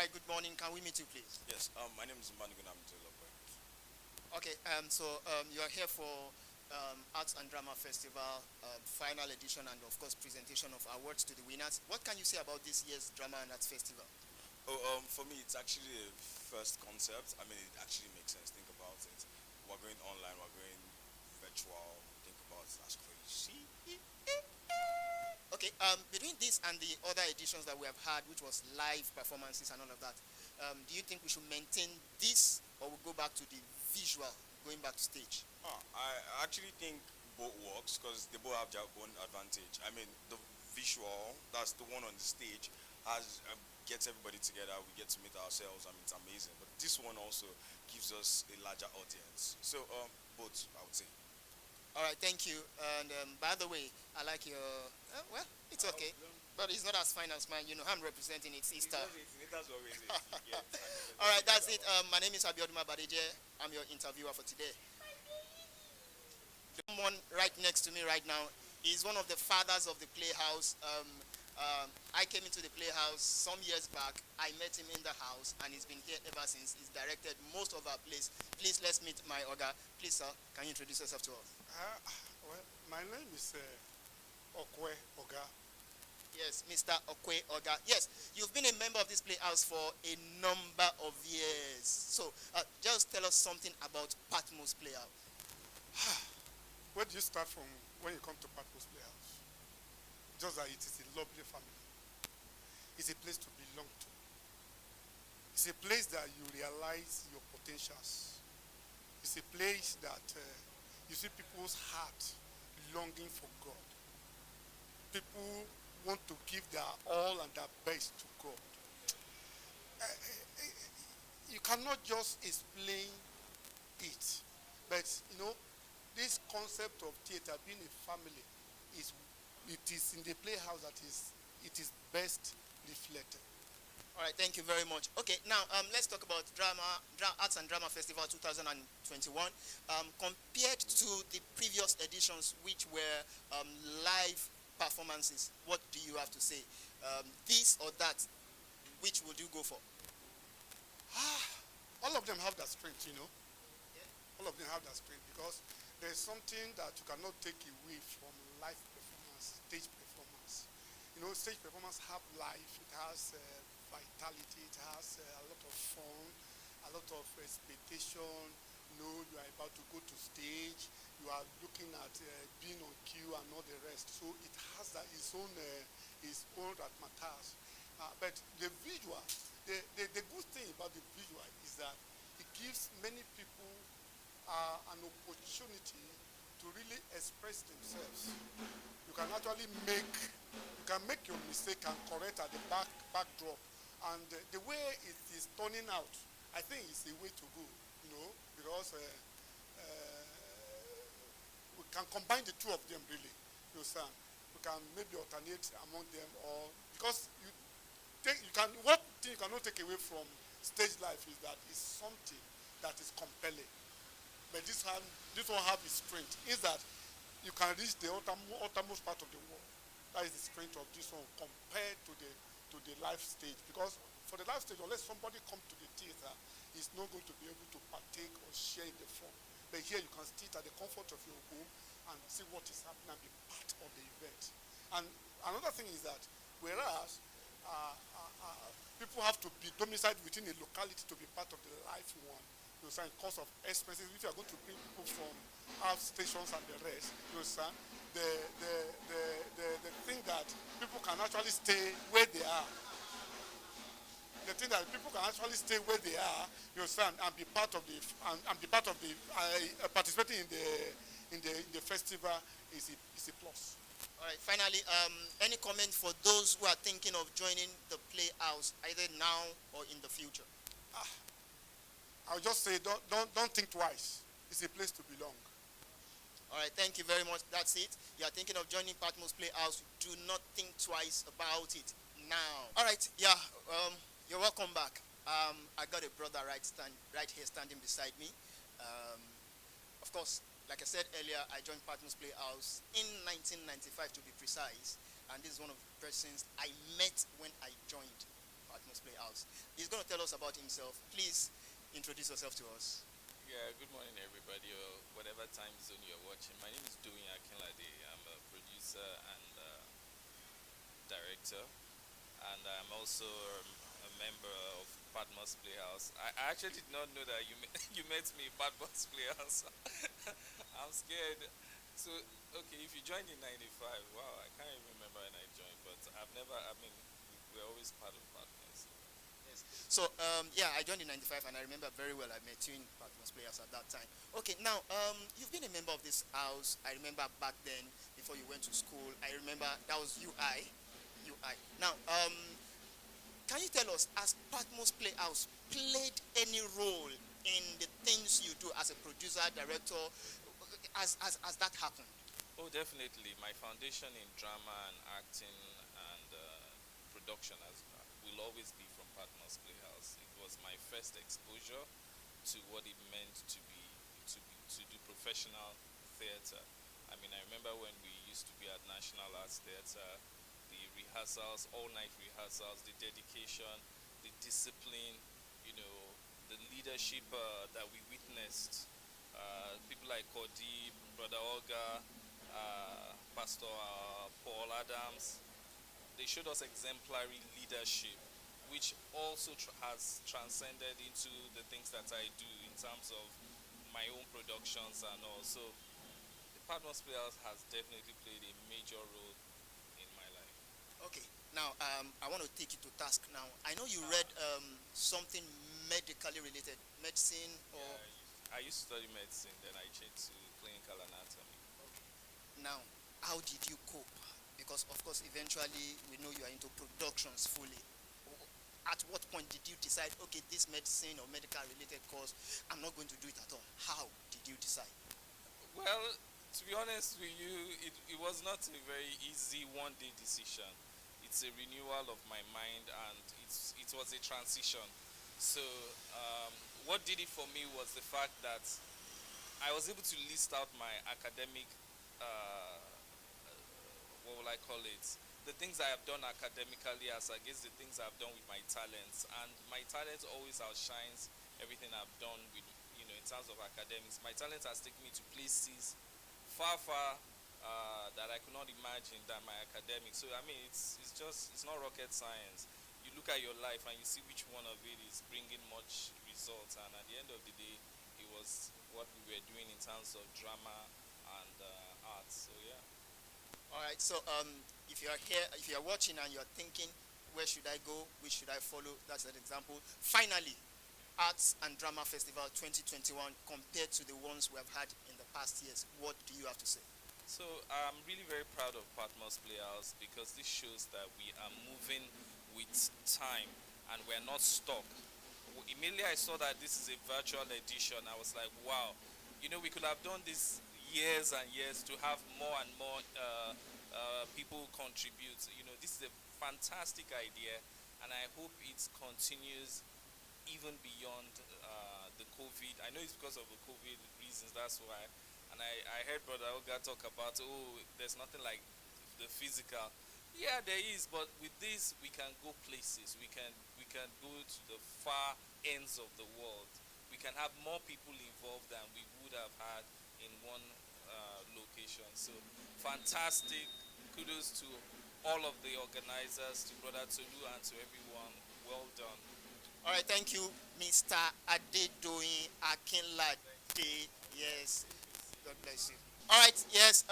right, good morning. Can we meet you, please? Yes, my name is Manugunam Tolope. Okay, you are here for Arts and Drama Festival, final edition, and of course, presentation of awards to the winners. What can you say about this year's Drama and Arts Festival? Oh, for me, it's actually a first concept. I mean, it actually makes sense. Think about it. We're going online, we're going virtual. Think about it. That's crazy. Okay, between this and the other editions that we have had, which was live performances and all of that, do you think we should maintain this or we go back to the visual, going back to stage? I actually think both works because they both have their own advantage. I mean, the visual, that's the one on the stage, has gets everybody together. We get to meet ourselves. I mean, it's amazing. But this one also gives us a larger audience. So both, I would say. All right, thank you. And by the way, I like your. Well, it's okay, but it's not as fine as mine. You know, I'm representing it's Easter. That's always it. All right, that's it. My name is Abiodun Badeje. I'm your interviewer for today. The one right next to me right now is one of the fathers of the Playhouse. I came into the Playhouse some years back. I met him in the house, and he's been here ever since. He's directed most of our plays. Please, let's meet my Oga. Please, sir, can you introduce yourself to us? Well, my name is Okwe Oga. Yes, Mr. Okwe Oga. Yes, you've been a member of this Playhouse for a number of years. So, just tell us something about Patmos Playhouse. Where do you start from when you come to Patmos Playhouse? Just that it is a lovely family. It's a place to belong to. It's a place that you realize your potentials. It's a place that you see people's heart longing for God. People want to give their all and their best to God. You cannot just explain it, but you know, this concept of theater being a family is in the Playhouse that it is best reflected. All right, thank you very much. Okay, now let's talk about Arts and Drama Festival 2021. Compared to the previous editions, which were live performances, what do you have to say? This or that, which would you go for? All of them have their strength, you know. Yeah. All of them have their strength because there's something that you cannot take away from live performance, stage performance. You know, stage performance have life. It has vitality. It has a lot of fun, a lot of expectation. You know, you are about to go to stage. You are looking at being on cue and all the rest. So it has that its own that matters. But the visual, the good thing about the visual is that it gives many people an opportunity to really express themselves. You can actually make your mistake and correct at the backdrop. And the way it is turning out, I think it's a way to go, you know, because we can combine the two of them really, you understand? We can maybe alternate among them, or because one thing you cannot take away from stage life is that it's something that is compelling. But this one have its strength, is that you can reach the uttermost part of the world. That is the strength of this one compared to the live stage. Because for the live stage, unless somebody come to the theater, he's not going to be able to partake or share in the fun. But here you can sit at the comfort of your home and see what is happening and be part of the event. And another thing is that whereas people have to be domiciled within a locality to be part of the live one, you understand, cost of expenses. If you are going to bring people from out stations and the rest, you understand, the thing that people can actually stay where they are. The thing that people can actually stay where they are, you understand, and be part of the participating in the festival is a plus. All right, finally, any comment for those who are thinking of joining the Playhouse either now or in the future? I'll just say don't think twice. It's a place to belong. All right, thank you very much. That's it. You are thinking of joining Patmos Playhouse. Do not think twice about it now. All right, yeah, you're welcome back. I got a brother right here standing beside me. Of course, like I said earlier, I joined Patmos Playhouse in 1995 to be precise. And this is one of the persons I met when I joined Patmos. Patmos Playhouse. He's going to tell us about himself. Please introduce yourself to us. Yeah, good morning, everybody, or whatever time zone you're watching. My name is Doyin Akinlade. I'm a producer and director, and I'm also a member of Patmos Playhouse. I actually did not know that you met me in Patmos Playhouse. I'm scared. So, okay, if you joined in '95, wow, I can't even remember when I joined, but we're always part of Patmos. Yes. So, yeah, I joined in 95 and I remember very well I met you in Patmos Playhouse at that time. Okay, now, you've been a member of this house. I remember back then, before you went to school, I remember that was UI. UI. Now, can you tell us, has Patmos Playhouse played any role in the things you do as a producer, director? Has that happened? Oh, definitely. My foundation in drama and acting and production will always be from Patmos Playhouse. It was my first exposure to what it meant to do professional theater. I mean, I remember when we used to be at National Arts Theater, the rehearsals, all-night rehearsals, the dedication, the discipline, you know, the leadership that we witnessed. People like Cody, Brother Olga, Pastor Paul Adams, they showed us exemplary leadership, which also has transcended into the things that I do in terms of my own productions and all. So the Patmos Playhouse has definitely played a major role in my life. Okay, now, I want to take you to task now. I know you read something medically related, medicine or... Yeah, I used to study medicine, then I changed to clinical anatomy. Now, how did you cope? Because, of course, eventually we know you are into productions fully. At what point did you decide, okay, this medicine or medical related course, I'm not going to do it at all? How did you decide? Well, to be honest with you, it was not a very easy one-day decision. It's a renewal of my mind, and it was a transition. So what did it for me was the fact that I was able to list out my academic, what will I call it? The things I have done academically as against the things I've done with my talents. And my talent always outshines everything I've done with, in terms of academics. My talent has taken me to places far, far that I could not imagine than my academics. So, I mean, it's not rocket science. You look at your life and you see which one of it is bringing much results. And at the end of the day, it was what we were doing in terms of drama and arts. So, yeah. All right, so if you are here, if you are watching and you are thinking, where should I go, which should I follow, that's an example. Finally, Arts and Drama Festival 2021 compared to the ones we have had in the past years, what do you have to say? So I'm really very proud of Patmos Playhouse because this shows that we are moving with time and we're not stuck. Immediately I saw that this is a virtual edition, I was like, wow, we could have done this years and years to have more and more people contribute. This is a fantastic idea, and I hope it continues even beyond the COVID. I know it's because of the COVID reasons, that's why. And I heard Brother Olga talk about, there's nothing like the physical. Yeah, there is, but with this, we can go places. We can go to the far ends of the world. We can have more people involved than we would have had in one location. So, fantastic. Kudos to all of the organizers, to Brother Tolu and to everyone. Well done. All right, thank you, Mr. Adedoyin Akinlade. Yes, God bless you. All right, yes.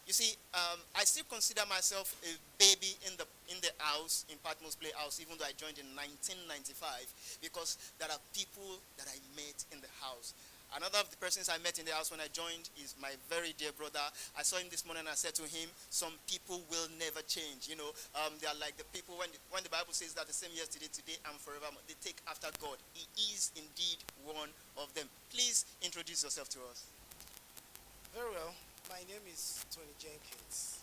You see, I still consider myself a baby in the house, in Patmos Playhouse, even though I joined in 1995, because there are people that I met in the house. Another of the persons I met in the house when I joined is my very dear brother. I saw him this morning and I said to him, some people will never change. They are like the people when the Bible says that the same yesterday, today, and forever, they take after God. He is indeed one of them. Please introduce yourself to us. Very well. My name is Tony Jenkins.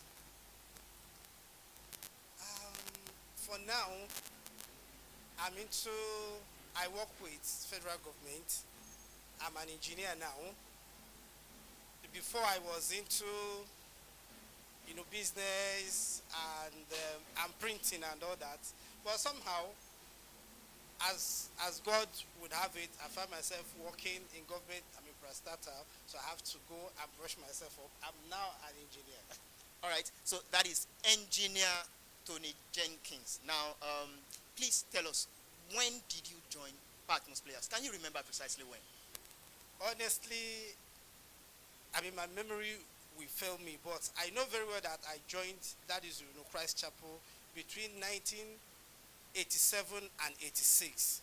For now, I work with federal government. I'm an engineer now. Before I was into, business and printing and all that. But somehow, as God would have it, I find myself working in government. I'm a prestata, so I have to go and brush myself up. I'm now an engineer. All right, so that is engineer Tony Jenkins. Now, please tell us, when did you join Patmos Players? Can you remember precisely when? Honestly, I mean, my memory will fail me, but I know very well that I joined, that is, Christ Chapel between 1987 and 86.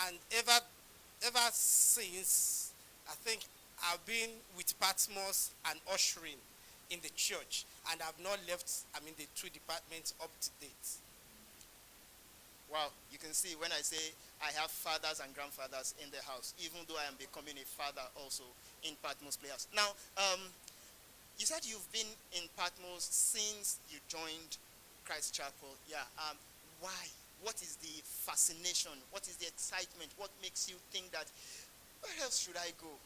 And ever since, I think I've been with Patmos and ushering in the church, and I've not left, the two departments up to date. Wow, you can see when I say I have fathers and grandfathers in the house, even though I am becoming a father also in Patmos Players. Now, you said you've been in Patmos since you joined Christ Chapel. Yeah, why? What is the fascination? What is the excitement? What makes you think that, where else should I go?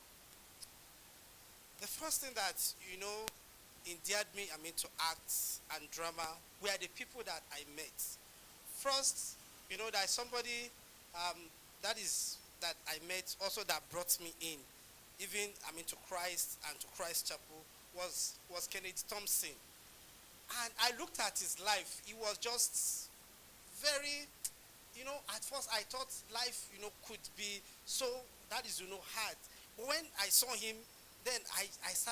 The first thing that, endeared me, to act and drama were the people that I met. First, there's somebody that I met also that brought me in, even, to Christ and to Christ Chapel, was Kenneth Thompson. And I looked at his life. He was just very, at first I thought life, could be so, that is, hard. But when I saw him, then I started